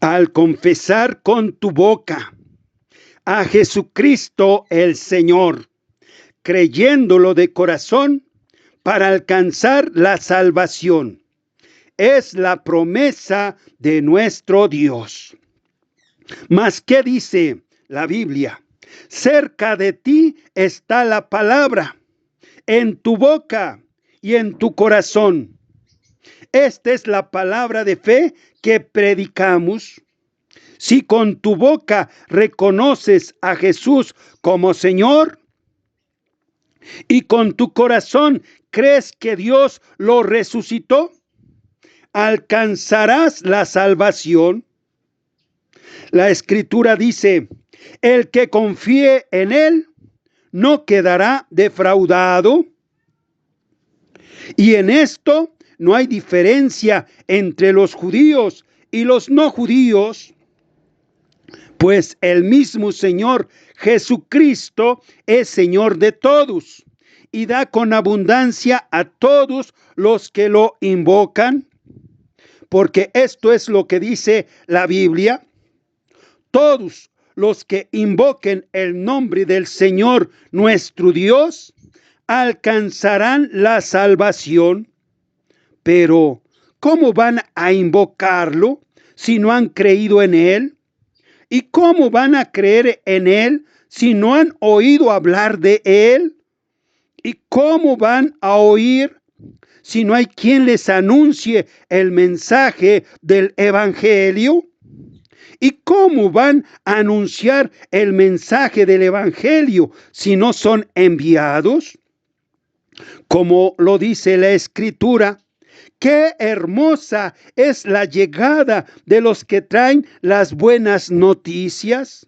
Al confesar con tu boca a Jesucristo el Señor, creyéndolo de corazón para alcanzar la salvación. Es la promesa de nuestro Dios. Mas, ¿qué dice la Biblia? Cerca de ti está la palabra, en tu boca y en tu corazón. Esta es la palabra de fe que predicamos. Si con tu boca reconoces a Jesús como Señor y con tu corazón crees que Dios lo resucitó, alcanzarás la salvación. La Escritura dice: el que confíe en Él no quedará defraudado. Y en esto no hay diferencia entre los judíos y los no judíos, pues el mismo Señor Jesucristo es Señor de todos y da con abundancia a todos los que lo invocan. Porque esto es lo que dice la Biblia: todos los que invoquen el nombre del Señor nuestro Dios alcanzarán la salvación. Pero, ¿cómo van a invocarlo si no han creído en Él? ¿Y cómo van a creer en Él si no han oído hablar de Él? ¿Y cómo van a oír si no hay quien les anuncie el mensaje del Evangelio? ¿Y cómo van a anunciar el mensaje del Evangelio si no son enviados? Como lo dice la Escritura: qué hermosa es la llegada de los que traen las buenas noticias.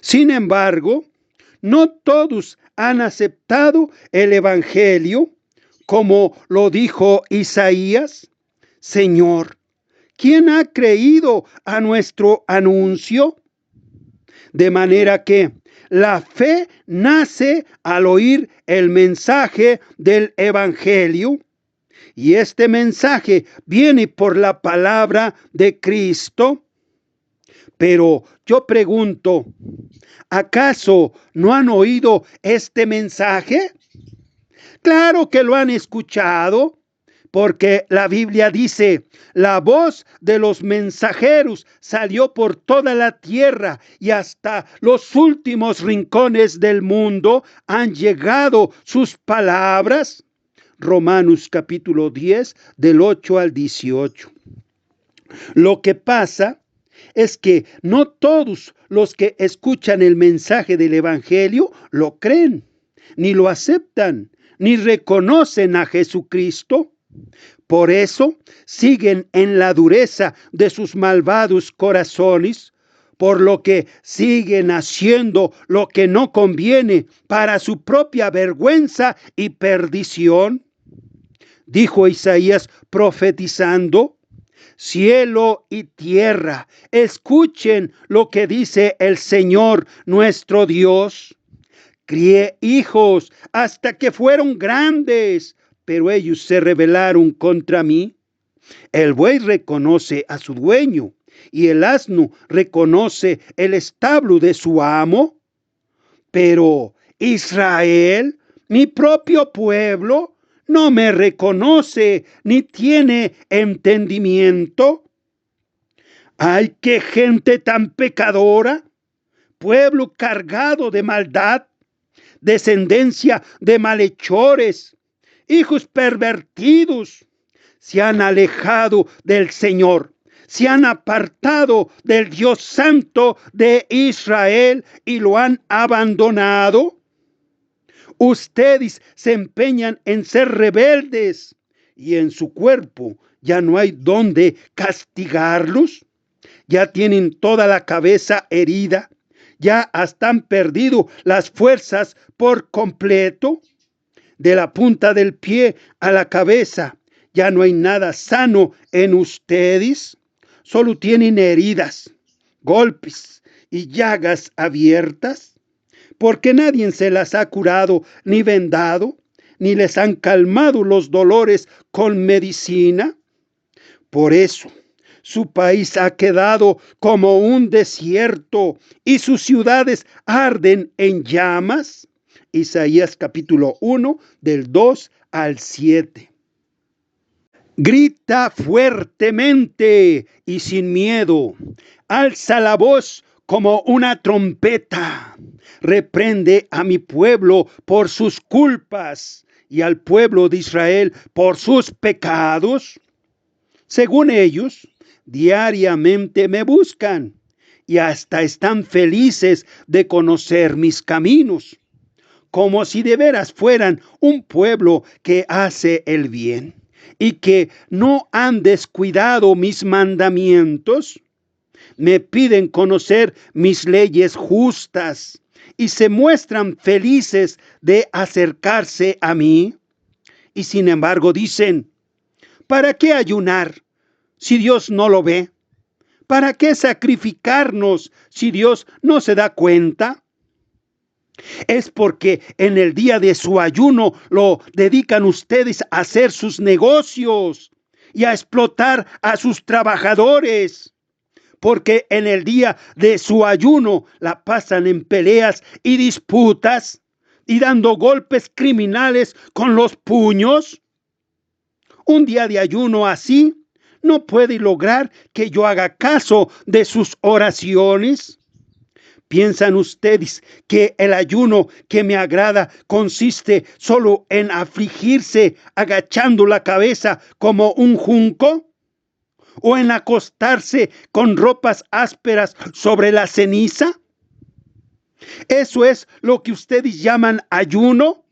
Sin embargo, no todos han aceptado el Evangelio, como lo dijo Isaías: Señor, ¿quién ha creído a nuestro anuncio? De manera que la fe nace al oír el mensaje del Evangelio. Y este mensaje viene por la palabra de Cristo. Pero yo pregunto, ¿acaso no han oído este mensaje? Claro que lo han escuchado, porque la Biblia dice: la voz de los mensajeros salió por toda la tierra y hasta los últimos rincones del mundo han llegado sus palabras. Romanos capítulo 10, del 8 al 18. Lo que pasa es que no todos los que escuchan el mensaje del Evangelio lo creen, ni lo aceptan, ni reconocen a Jesucristo. Por eso siguen en la dureza de sus malvados corazones, por lo que siguen haciendo lo que no conviene para su propia vergüenza y perdición. Dijo Isaías profetizando: cielo y tierra, escuchen lo que dice el Señor nuestro Dios. Crié hijos hasta que fueron grandes, pero ellos se rebelaron contra mí. El buey reconoce a su dueño, y el asno reconoce el establo de su amo. Pero Israel, mi propio pueblo, no me reconoce ni tiene entendimiento. ¡Ay, qué gente tan pecadora! Pueblo cargado de maldad, descendencia de malhechores, hijos pervertidos. Se han alejado del Señor, se han apartado del Dios Santo de Israel y lo han abandonado. Ustedes se empeñan en ser rebeldes y en su cuerpo ya no hay donde castigarlos. Ya tienen toda la cabeza herida, ya hasta han perdido las fuerzas por completo. De la punta del pie a la cabeza ya no hay nada sano en ustedes. Solo tienen heridas, golpes y llagas abiertas, porque nadie se las ha curado ni vendado, ni les han calmado los dolores con medicina. Por eso, Su país ha quedado como un desierto y sus ciudades arden en llamas. Isaías capítulo 1 del 2 al 7. Grita fuertemente y sin miedo. Alza la voz como una trompeta. Reprende a mi pueblo por sus culpas y al pueblo de Israel por sus pecados. Según ellos, diariamente me buscan y hasta están felices de conocer mis caminos, como si de veras fueran un pueblo que hace el bien y que no han descuidado mis mandamientos. Me piden conocer mis leyes justas y se muestran felices de acercarse a mí. Y sin embargo dicen, ¿para qué ayunar si Dios no lo ve? ¿Para qué sacrificarnos si Dios no se da cuenta? Es porque en el día de su ayuno lo dedican ustedes a hacer sus negocios y a explotar a sus trabajadores. Porque en el día de su ayuno la pasan en peleas y disputas y dando golpes criminales con los puños. Un día de ayuno así no puede lograr que yo haga caso de sus oraciones. ¿Piensan ustedes que el ayuno que me agrada consiste solo en afligirse agachando la cabeza como un junco? ¿O en acostarse con ropas ásperas sobre la ceniza? ¿Eso es lo que ustedes llaman ayuno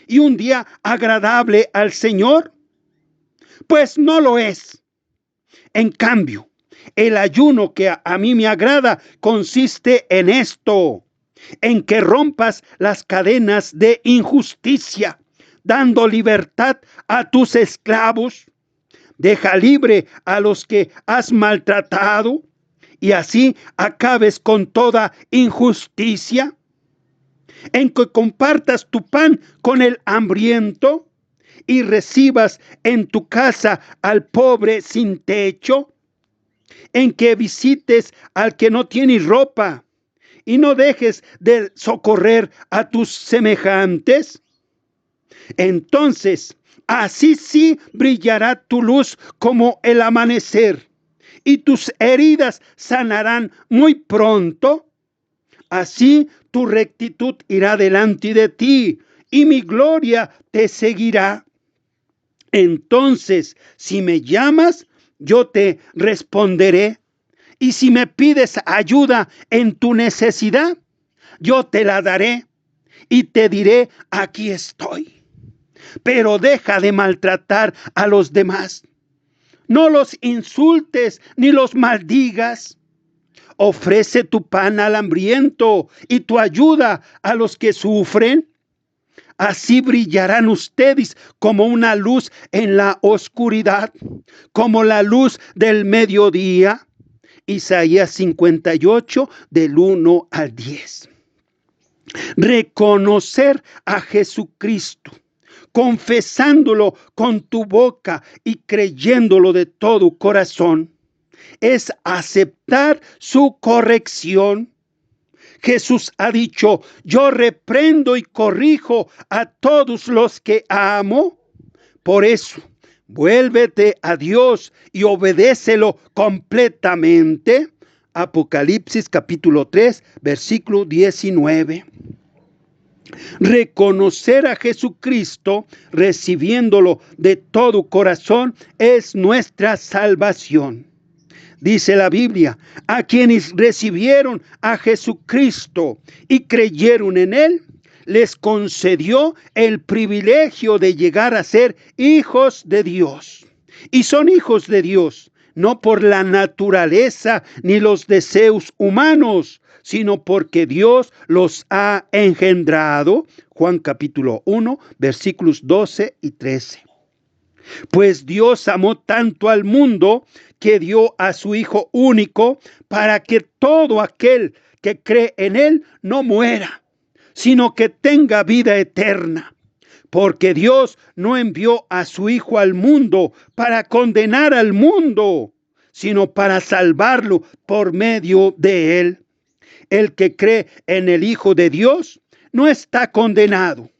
y un día agradable al Señor? Pues no lo es. En cambio, el ayuno que a mí me agrada consiste en esto, en que rompas las cadenas de injusticia, dando libertad a tus esclavos. Deja libre a los que has maltratado y así acabes con toda injusticia. En que compartas tu pan con el hambriento y recibas en tu casa al pobre sin techo. En que visites al que no tiene ropa y no dejes de socorrer a tus semejantes. Entonces, así sí brillará tu luz como el amanecer y tus heridas sanarán muy pronto. Así tu rectitud irá delante de ti y mi gloria te seguirá. Entonces, si me llamas, yo te responderé. Y si me pides ayuda en tu necesidad, yo te la daré y te diré, aquí estoy. Pero deja de maltratar a los demás. No los insultes ni los maldigas. Ofrece tu pan al hambriento y tu ayuda a los que sufren. Así brillarán ustedes como una luz en la oscuridad, como la luz del mediodía. Isaías 58 del 1 al 10. Reconocer a Jesucristo, confesándolo con tu boca y creyéndolo de todo corazón, es aceptar su corrección. Jesús ha dicho, yo reprendo y corrijo a todos los que amo. Por eso, vuélvete a Dios y obedécelo completamente. Apocalipsis capítulo 3, versículo 19. Reconocer a Jesucristo, recibiéndolo de todo corazón, es nuestra salvación. Dice la Biblia, a quienes recibieron a Jesucristo y creyeron en Él, les concedió el privilegio de llegar a ser hijos de Dios. Y son hijos de Dios, no por la naturaleza ni los deseos humanos, sino porque Dios los ha engendrado. Juan capítulo 1, versículos 12 y 13. Pues Dios amó tanto al mundo que dio a su Hijo único para que todo aquel que cree en Él no muera, sino que tenga vida eterna. Porque Dios no envió a su Hijo al mundo para condenar al mundo, sino para salvarlo por medio de él. El que cree en el Hijo de Dios no está condenado,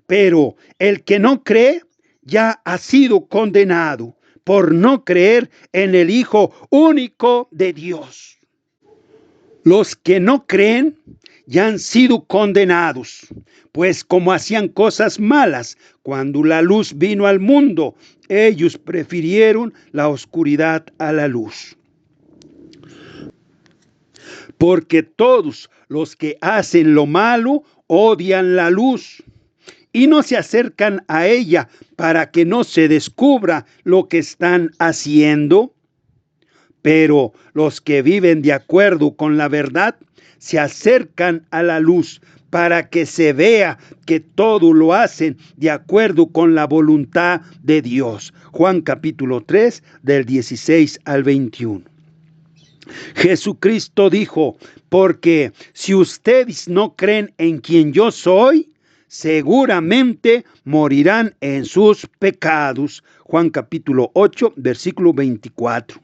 pero el que no cree ya ha sido condenado por no creer en el Hijo único de Dios. Los que no creen ya han sido condenados, pues como hacían cosas malas cuando la luz vino al mundo, ellos prefirieron la oscuridad a la luz. Porque todos los que hacen lo malo odian la luz y no se acercan a ella para que no se descubra lo que están haciendo. Pero los que viven de acuerdo con la verdad se acercan a la luz para que se vea que todo lo hacen de acuerdo con la voluntad de Dios. Juan capítulo 3 del 16 al 21. Jesucristo dijo, porque si ustedes no creen en quien yo soy, seguramente morirán en sus pecados. Juan capítulo 8, versículo 24.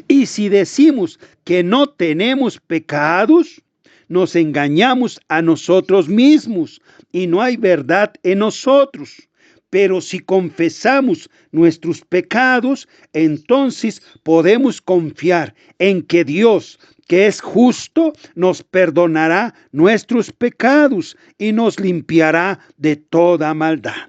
Y si decimos que no tenemos pecados, nos engañamos a nosotros mismos y no hay verdad en nosotros. Pero si confesamos nuestros pecados, entonces podemos confiar en que Dios, que es justo, nos perdonará nuestros pecados y nos limpiará de toda maldad.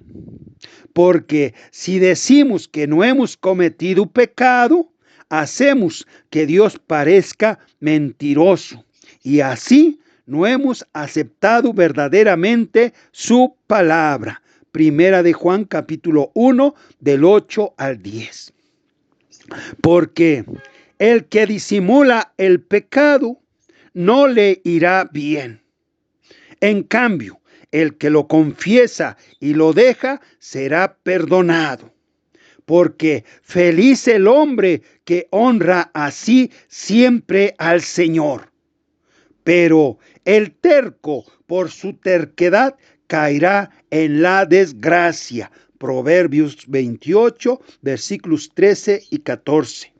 Porque si decimos que no hemos cometido pecado, hacemos que Dios parezca mentiroso y así no hemos aceptado verdaderamente su palabra. Primera de Juan capítulo 1 del 8 al 10. Porque el que disimula el pecado no le irá bien. En cambio, el que lo confiesa y lo deja será perdonado. Porque feliz el hombre que honra así siempre al Señor. Pero el terco por su terquedad caerá en la desgracia. Proverbios 28, versículos 13 y 14.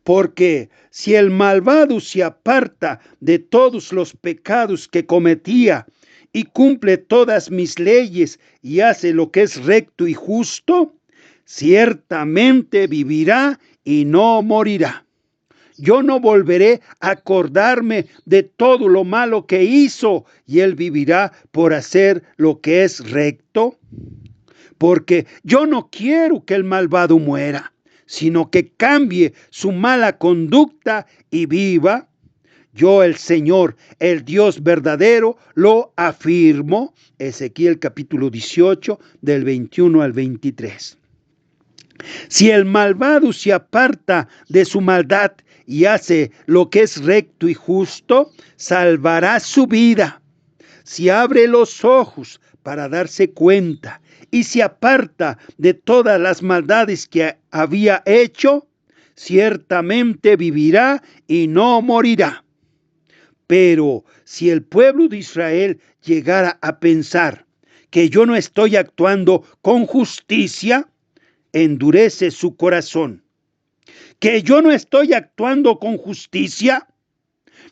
Porque si el malvado se aparta de todos los pecados que cometía y cumple todas mis leyes y hace lo que es recto y justo, ciertamente vivirá y no morirá. Yo no volveré a acordarme de todo lo malo que hizo y él vivirá por hacer lo que es recto. Porque yo no quiero que el malvado muera, sino que cambie su mala conducta y viva. Yo, el Señor, el Dios verdadero, lo afirmo. Ezequiel capítulo 18, del 21 al 23. Si el malvado se aparta de su maldad y hace lo que es recto y justo, salvará su vida. Si abre los ojos para darse cuenta y se aparta de todas las maldades que había hecho, ciertamente vivirá y no morirá. Pero si el pueblo de Israel llegara a pensar que yo no estoy actuando con justicia, endurece su corazón. Que yo no estoy actuando con justicia,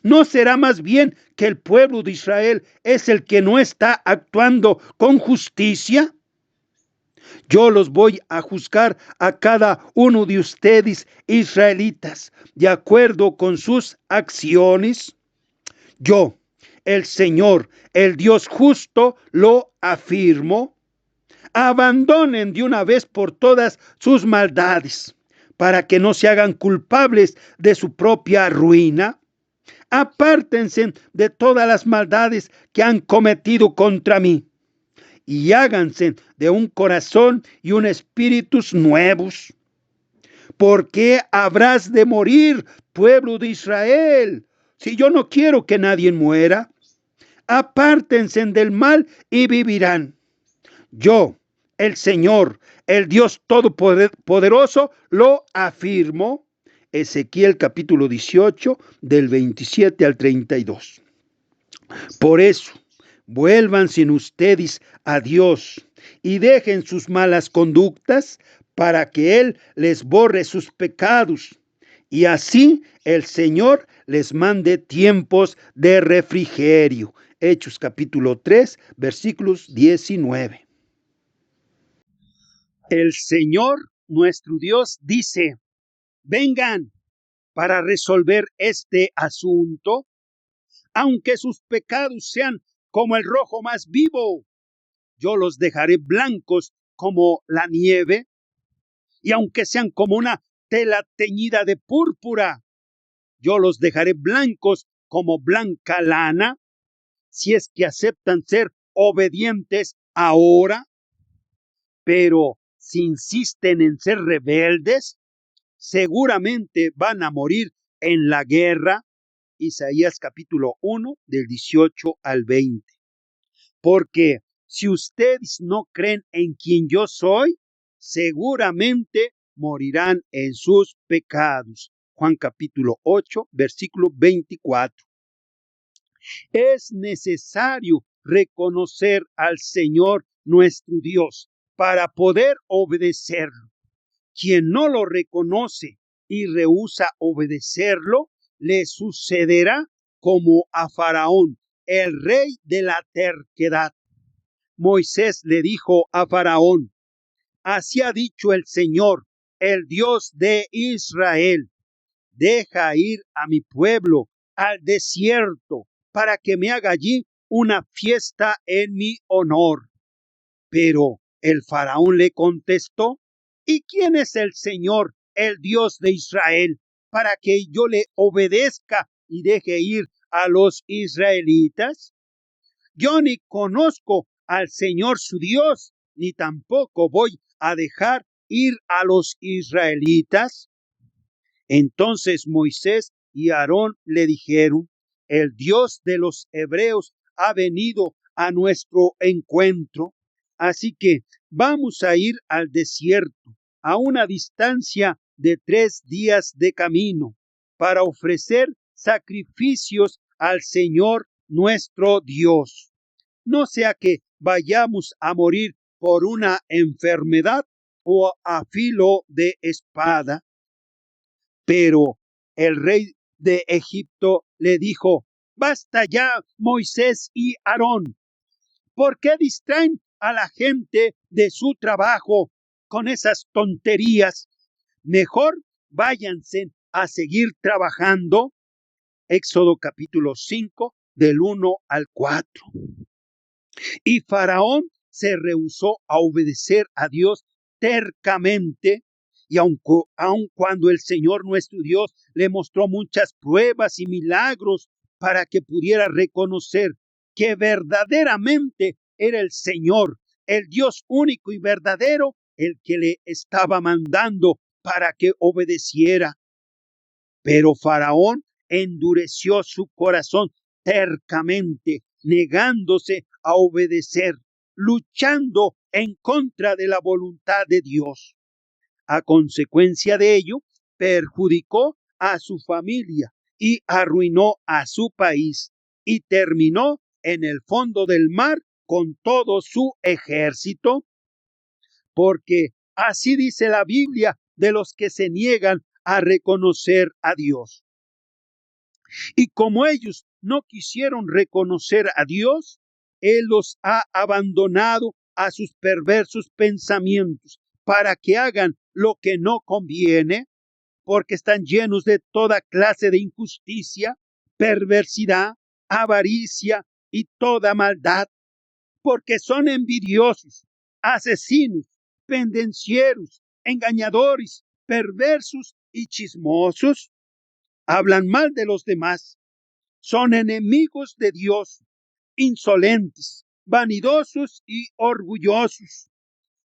¿no será más bien que el pueblo de Israel es el que no está actuando con justicia? Yo los voy a juzgar a cada uno de ustedes, israelitas, de acuerdo con sus acciones. Yo, el Señor, el Dios justo, lo afirmo. Abandonen de una vez por todas sus maldades, para que no se hagan culpables de su propia ruina. Apártense de todas las maldades que han cometido contra mí, y háganse de un corazón y un espíritu nuevos. ¿Por qué habrás de morir, pueblo de Israel, si yo no quiero que nadie muera? Apártense del mal y vivirán. Yo, el Señor, el Dios Todopoderoso, lo afirmo. Ezequiel capítulo 18, del 27 al 32. Por eso, vuélvanse ustedes a Dios y dejen sus malas conductas para que Él les borre sus pecados y así el Señor les mande tiempos de refrigerio. Hechos capítulo 3, versículos 19. El Señor, nuestro Dios, dice: vengan para resolver este asunto, aunque sus pecados sean como el rojo más vivo, yo los dejaré blancos como la nieve, y aunque sean como una tela teñida de púrpura, yo los dejaré blancos como blanca lana, si es que aceptan ser obedientes ahora. Pero si insisten en ser rebeldes, seguramente van a morir en la guerra. Isaías capítulo 1 del 18 al 20. Porque si ustedes no creen en quien yo soy, seguramente morirán en sus pecados. Juan capítulo 8, versículo 24. Es necesario reconocer al Señor nuestro Dios para poder obedecerlo. Quien no lo reconoce y rehúsa obedecerlo, le sucederá como a Faraón, el rey de la terquedad. Moisés le dijo a Faraón: así ha dicho el Señor, el Dios de Israel: deja ir a mi pueblo al desierto para que me haga allí una fiesta en mi honor. Pero el faraón le contestó: ¿y quién es el Señor, el Dios de Israel, para que yo le obedezca y deje ir a los israelitas? Yo ni conozco al Señor su Dios, ni tampoco voy a dejar ir a los israelitas. Entonces Moisés y Aarón le dijeron: el Dios de los hebreos ha venido a nuestro encuentro, así que vamos a ir al desierto, a una distancia de 3 días de camino, para ofrecer sacrificios al Señor nuestro Dios. No sea que vayamos a morir por una enfermedad o a filo de espada. Pero el rey de Egipto le dijo: basta ya, Moisés y Aarón, ¿por qué distraen a la gente de su trabajo con esas tonterías? Mejor váyanse a seguir trabajando. Éxodo capítulo 5 del 1 al 4. Y Faraón se rehusó a obedecer a Dios tercamente, y aun cuando el Señor nuestro Dios le mostró muchas pruebas y milagros para que pudiera reconocer que verdaderamente era el Señor, el Dios único y verdadero, el que le estaba mandando para que obedeciera. Pero Faraón endureció su corazón tercamente, negándose a obedecer, luchando en contra de la voluntad de Dios. A consecuencia de ello, perjudicó a su familia y arruinó a su país, y terminó en el fondo del mar con todo su ejército. Porque así dice la Biblia de los que se niegan a reconocer a Dios. Y como ellos no quisieron reconocer a Dios, Él los ha abandonado a sus perversos pensamientos para que hagan lo que no conviene, porque están llenos de toda clase de injusticia, perversidad, avaricia y toda maldad, porque son envidiosos, asesinos, pendencieros, engañadores, perversos y chismosos. Hablan mal de los demás, son enemigos de Dios, insolentes, vanidosos y orgullosos.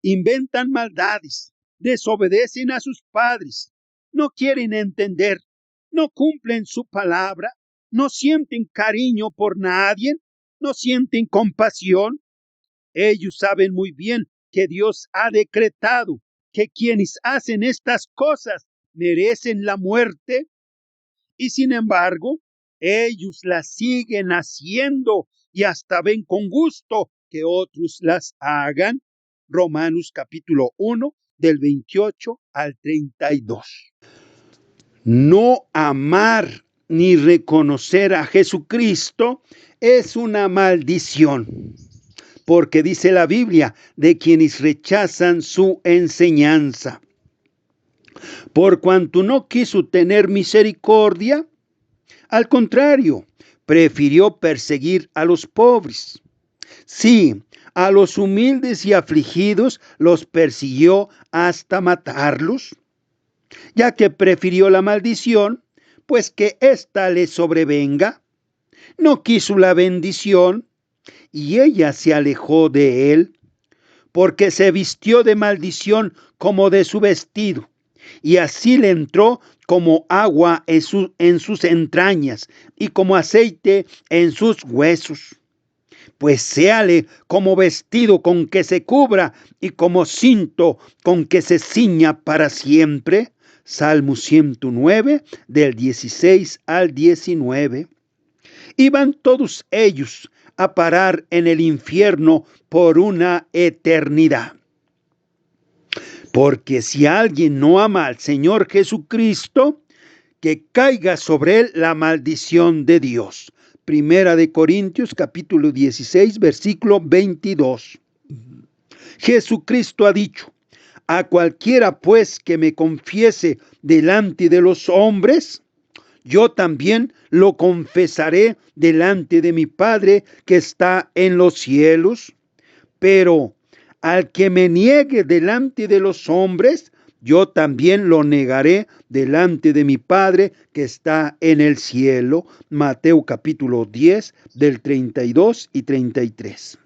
Inventan maldades, desobedecen a sus padres, no quieren entender, no cumplen su palabra, no sienten cariño por nadie, no sienten compasión. Ellos saben muy bien que Dios ha decretado que quienes hacen estas cosas merecen la muerte, y sin embargo, ellos las siguen haciendo y hasta ven con gusto que otros las hagan. Romanos capítulo 1, del 28 al 32. No amar ni reconocer a Jesucristo es una maldición, porque dice la Biblia de quienes rechazan su enseñanza. Por cuanto no quiso tener misericordia, al contrario, prefirió perseguir a los pobres. Sí, a los humildes y afligidos los persiguió hasta matarlos, ya que prefirió la maldición, pues que ésta le sobrevenga. No quiso la bendición, y ella se alejó de él, porque se vistió de maldición como de su vestido, y así le entró como agua en sus entrañas, y como aceite en sus huesos. Pues séale como vestido con que se cubra, y como cinto con que se ciña para siempre. Salmo 109, del 16 al 19. Y van todos ellos a parar en el infierno por una eternidad. Porque si alguien no ama al Señor Jesucristo, que caiga sobre él la maldición de Dios. Primera de Corintios capítulo 16, versículo 22. Jesucristo ha dicho: a cualquiera pues que me confiese delante de los hombres, yo también lo confesaré delante de mi Padre que está en los cielos. Pero al que me niegue delante de los hombres, yo también lo negaré delante de mi Padre que está en el cielo. Mateo capítulo 10, del 32 y 33.